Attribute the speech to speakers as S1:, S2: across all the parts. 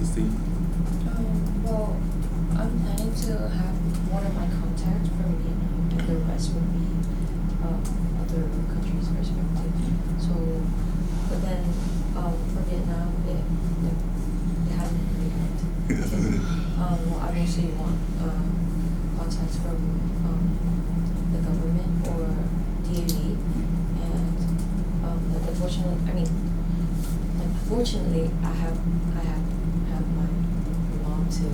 S1: to say?
S2: Well, I'm planning to have one of my contacts from Vietnam, and the rest would be other countries' perspective. So, but then for Vietnam, it hasn't really happened. Well, I mostly want contacts from the government or DoD, and unfortunately, I have my mom to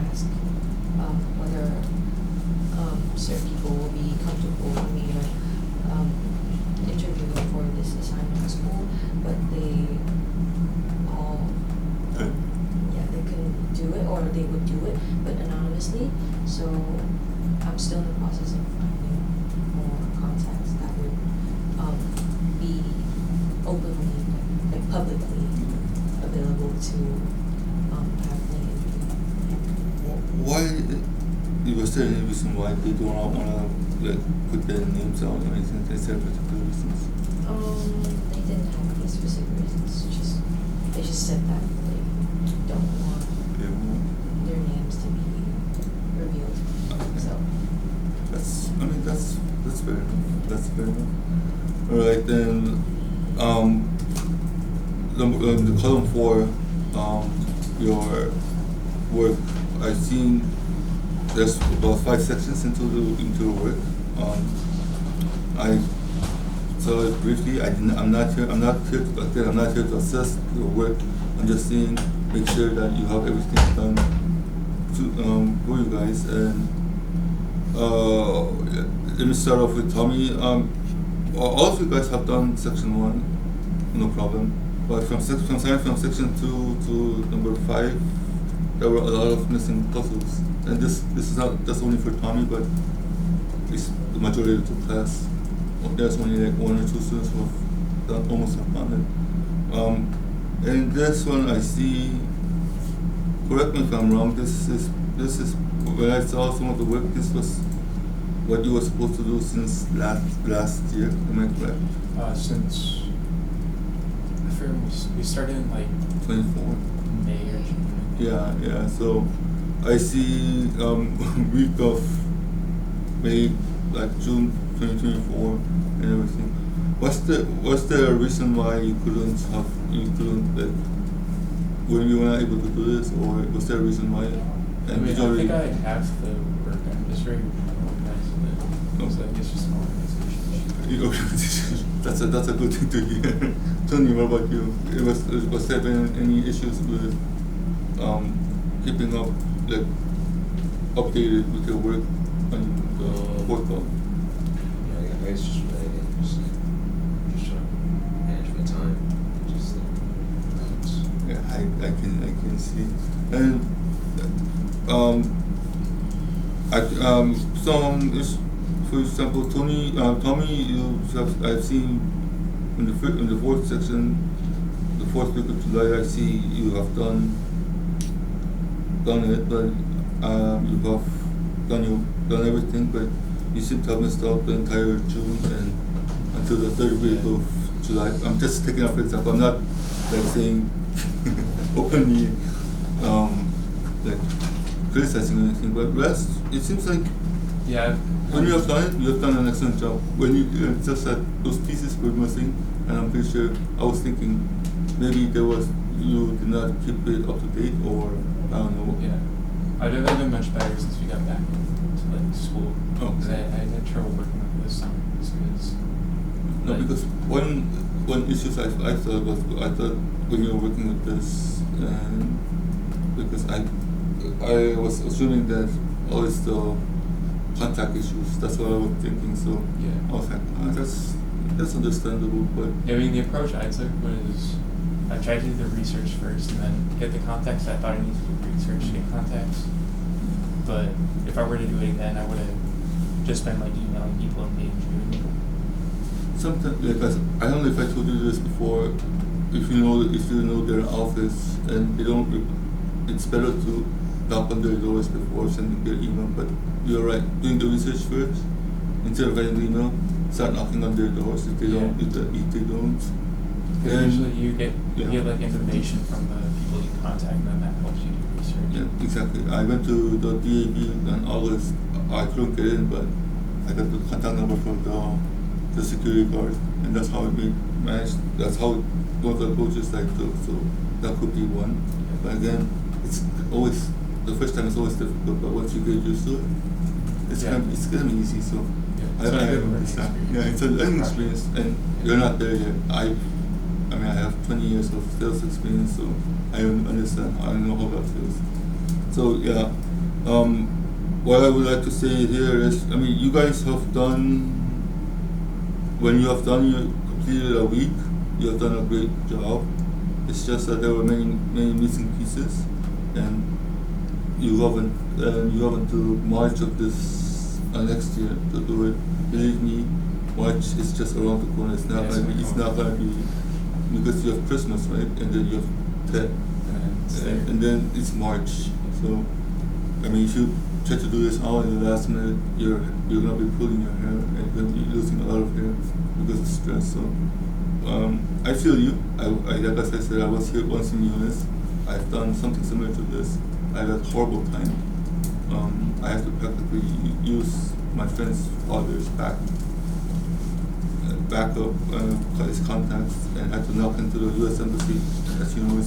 S2: ask whether certain people will be comfortable with me interviewing for this assignment at school, but they all they couldn't do it, or they would do it but anonymously. So I'm still in the process of finding more contacts that would be openly, like publicly available to have me interview.
S1: Why? Was there any reason why they do not want to put their names out or anything? Is there particular reasons?
S2: They didn't have any specific reasons. They just said that they don't want their names to be revealed.
S1: Okay.
S2: So
S1: that's fair enough. That's fair enough. All right, then. The column 4, your work. I've seen there's about 5 sections into the work. I saw it briefly. I'm not here to assess your work. I'm just saying, make sure that you have everything done for you guys. And let me start off with Tommy. All of you guys have done section 1, no problem. But from section 2 to number 5, there were a lot of missing puzzles. And this is not just only for Tommy, but it's the majority of the class. There's only like 1 or 2 students who have done almost have done it. And this one I see. Correct me if I'm wrong. This is when I saw some of the work. This was what you were supposed to do since last year. Am I correct?
S3: Since I forget we started in like
S1: 24.
S3: May or June.
S1: Yeah. So I see week of May, like June 2024 and everything. Was there a reason why you couldn't like, when you were not able to do this, or was there a reason why?
S3: I think I have the work. I'm just very organized with it. So I guess just an organization.
S1: That's a good thing to hear. Tony, what about you? Was there been any issues with keeping up, like, updated with your work on the portal?
S4: Yeah, I guess just related, just trying to manage my time.
S1: Yeah, I can see. And for example, Tommy, I've seen in the 4th section, the 4th week of July, I see you have done it, but you have done everything, but you seem to have missed out the entire June and until the 3rd week of July. I'm just taking up for example. I'm not like saying openly like criticizing anything, but rest, it seems like when you have done it, you have done an excellent job. When you just that those pieces were missing, and I'm pretty sure I was thinking maybe you did not keep it up to date, or I don't know.
S3: Yeah, I've been much better since we got back to like school.
S1: Okay.
S3: I had trouble working with this summer because.
S1: No, because one issue I thought when you were working with this, and because I was assuming that always the contact issues. That's what I was thinking. So
S3: yeah.
S1: I was like, that's understandable. But
S3: yeah, I mean, the approach I took was I tried to do the research first and then get the contacts. I thought I needed to do research to get contacts. But if I were to do it again, I would have just been like emailing people in May and June.
S1: Sometimes, I don't know if I told you this before. If you know their office and they don't, it's better to knock on their doors before sending their email. But you're right, doing the research first instead of writing the email. Start knocking on their doors if they don't. If they don't.
S3: Because usually you get You
S1: Yeah.
S3: get like information from the people you contact, and then that helps you do research.
S1: Yeah, exactly. I went to the DAB in August. I couldn't get in, but I got the contact number from the security guard, and that's how we managed. That's how one of the coaches like took. So that could be one. But again, it's always the first time is always difficult. But once you get used to it, it's
S3: Yeah.
S1: it's gonna be easy. So
S3: Yeah, it's a good learning experience.
S1: yeah, it's a learning experience, and you're not there yet. I mean, I have 20 years of sales experience, so I understand. I know how that feels. So yeah, what I would like to say here is, I mean, you guys have done. When you have done, you completed a week. You have done a great job. It's just that there were many missing pieces, and you haven't to March of this next year to do it. Believe me, March is just around the corner. It's not
S3: Yes,
S1: gonna be. It's not gonna be because you have Christmas, right? And then you have Tet, and then it's March. So, I mean, if you try to do this all in the last minute, you're gonna be pulling your hair and you're gonna be losing a lot of hair because of stress. So, I feel you. I like as I said, I was here once in UNIS. I've done something similar to this. I had a horrible time. I had to practically use my friend's father's backup his contacts, and had to knock into the U.S. Embassy. As you know,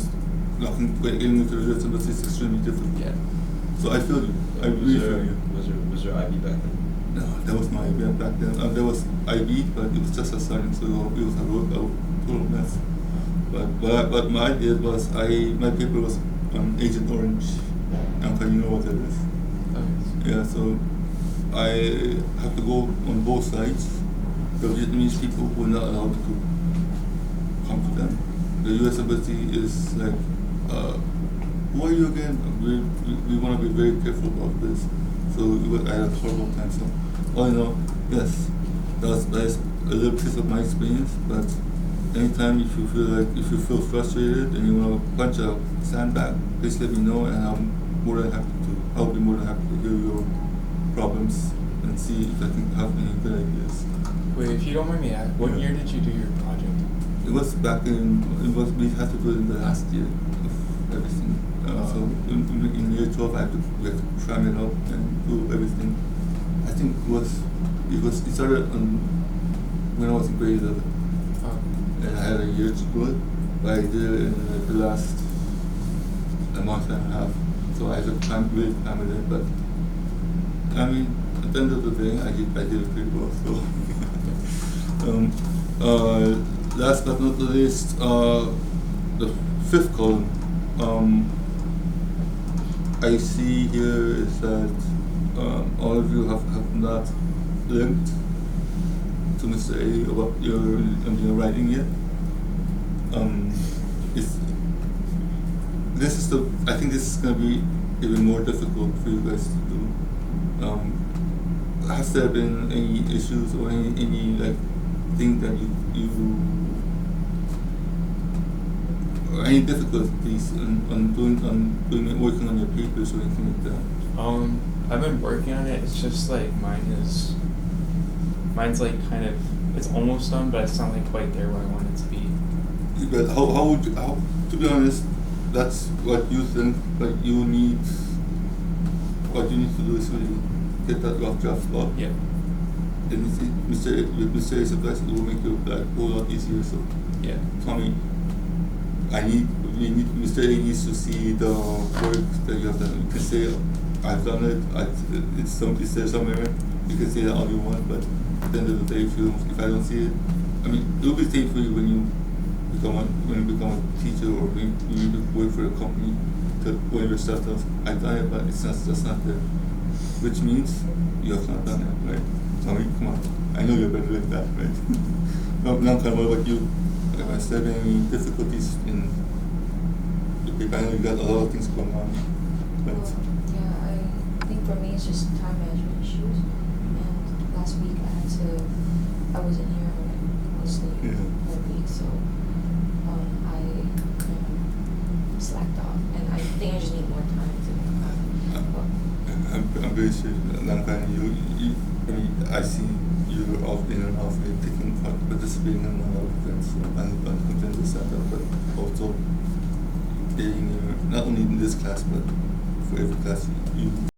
S1: getting into the U.S. Embassy is extremely difficult.
S3: Yeah.
S1: So I feel you. I really feel you.
S4: Was there IB back then?
S1: No, that was my IB back then. There was IB, but it was just a sign, so it was a total mess. But what my idea was, my paper was on Agent Orange. You know what that is?
S3: Okay.
S1: Yeah, so I have to go on both sides. The Vietnamese people were not allowed to come to them. The U.S. Embassy is like, who are you again? We want to be very careful about this. So I had a horrible time. So all in all, yes, that is a little piece of my experience. But anytime if you feel frustrated and you want to punch a sandbag, please let me know, and I'll be more than happy to hear your problems and see if I can have any good ideas.
S3: Wait, if you don't mind me asking, what year did you do your project?
S1: It was we had to do it in the last year of everything. So in year 12 we had to cram it up and do everything. I think it started when I was in grade 11. And I had a year to do it, but I did it in the last a month and a half. So I had to really cram it in, but I mean, at the end of the day, I did it pretty well. So, last but not the least, the fifth column. I see here is that all of you have not linked to Mr. A about your writing yet. I think this is going to be even more difficult for you guys to do. Has there been any issues or any like thing that you or any difficulties on working on your papers or anything like that?
S3: I've been working on it. It's just like mine's like kind of, it's almost done, but it's not like quite there where I want it to be.
S1: But how to be honest, that's what you think, but what you need to do is really get that rough draft up.
S3: Yeah.
S1: And with Mr. A's advice, it will make your life a whole lot easier. So,
S3: Yeah.
S1: Tommy, Mr. A needs to see the work that you have done. You can say, I've done it, it's there somewhere, you can say that all you want, but at the end of the day, if I don't see it, I mean, it will be the same for you when you become a teacher or when you work for a company to when your stuff does. I've done it, but it's just not there. Which means you have not done it, right? Tommy, come on. I know you're better than that, right? Now, kind of what about you? Is there any difficulties in the paper? I know you got a lot of things going on, but
S2: Yeah, I think for me it's just time management issues. And last week I wasn't here mostly all week, so I slacked off, and I think I just need more time to.
S1: I'm congratulations, Lankan. I mean, I see you often and often participating in a lot of events on Consensus Center, but also being not only in this class, but for every class you